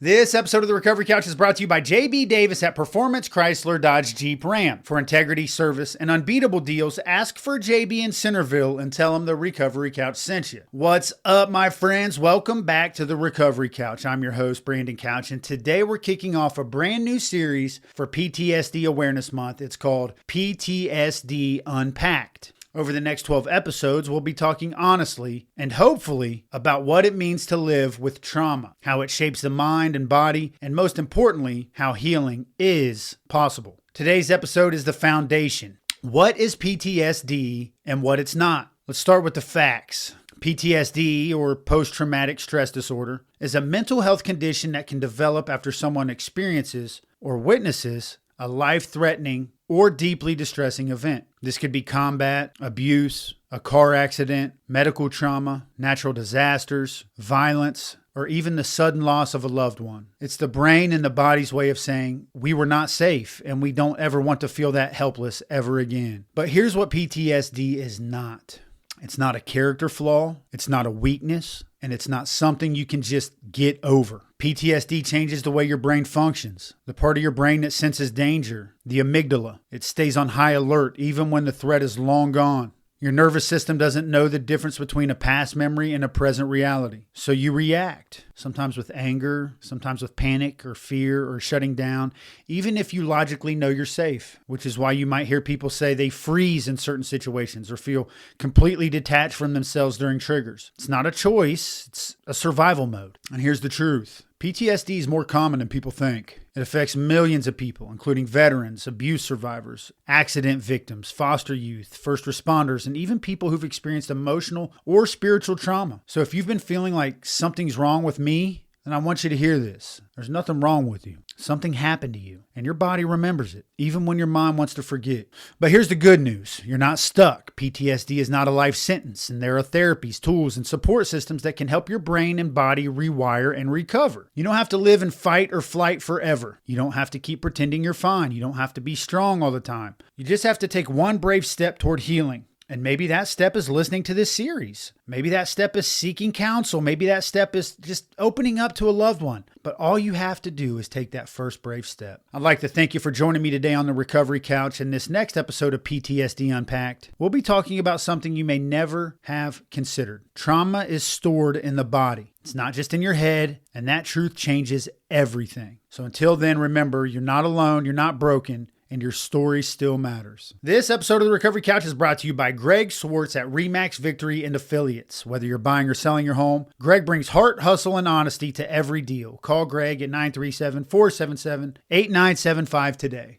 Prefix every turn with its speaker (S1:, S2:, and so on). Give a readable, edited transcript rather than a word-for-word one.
S1: This episode of the Recovery Couch is brought to you by JB Davis at Performance Chrysler Dodge Jeep Ram. For integrity, service, and unbeatable deals, ask for JB in Centerville and tell them the Recovery Couch sent you. What's up, my friends? Welcome back to the Recovery Couch. I'm your host, Brandon Couch, and today we're kicking off a brand new series for PTSD Awareness Month. It's called PTSD Unpacked. Over the next 12 episodes, we'll be talking honestly and hopefully about what it means to live with trauma, how it shapes the mind and body, and most importantly, how healing is possible. Today's episode is the foundation. What is PTSD and what it's not? Let's start with the facts. PTSD, or post-traumatic stress disorder, is a mental health condition that can develop after someone experiences or witnesses a life-threatening or deeply distressing event. This could be combat, abuse, a car accident, medical trauma, natural disasters, violence, or even the sudden loss of a loved one. It's the brain and the body's way of saying, we were not safe and we don't ever want to feel that helpless ever again. But here's what PTSD is not. It's not a character flaw, it's not a weakness, and it's not something you can just get over. PTSD changes the way your brain functions. The part of your brain that senses danger, the amygdala, it stays on high alert even when the threat is long gone. Your nervous system doesn't know the difference between a past memory and a present reality. So you react, sometimes with anger, sometimes with panic or fear or shutting down, even if you logically know you're safe, which is why you might hear people say they freeze in certain situations or feel completely detached from themselves during triggers. It's not a choice, it's a survival mode. And here's the truth. PTSD is more common than people think. It affects millions of people, including veterans, abuse survivors, accident victims, foster youth, first responders, and even people who've experienced emotional or spiritual trauma. So if you've been feeling like something's wrong with me, then I want you to hear this. There's nothing wrong with you. Something happened to you, and your body remembers it, even when your mind wants to forget. But here's the good news. You're not stuck. PTSD is not a life sentence, and there are therapies, tools, and support systems that can help your brain and body rewire and recover. You don't have to live in fight or flight forever. You don't have to keep pretending you're fine. You don't have to be strong all the time. You just have to take one brave step toward healing. And maybe that step is listening to this series. Maybe that step is seeking counsel. Maybe that step is just opening up to a loved one. But all you have to do is take that first brave step. I'd like to thank you for joining me today on the Recovery Couch. In this next episode of PTSD Unpacked, we'll be talking about something you may never have considered. Trauma is stored in the body. It's not just in your head, and that truth changes everything. So until then, remember, you're not alone, you're not broken, and your story still matters. This episode of the Recovery Couch is brought to you by Greg Swartz at Remax Victory and Affiliates. Whether you're buying or selling your home, Greg brings heart, hustle, and honesty to every deal. Call Greg at 937-477-8975 today.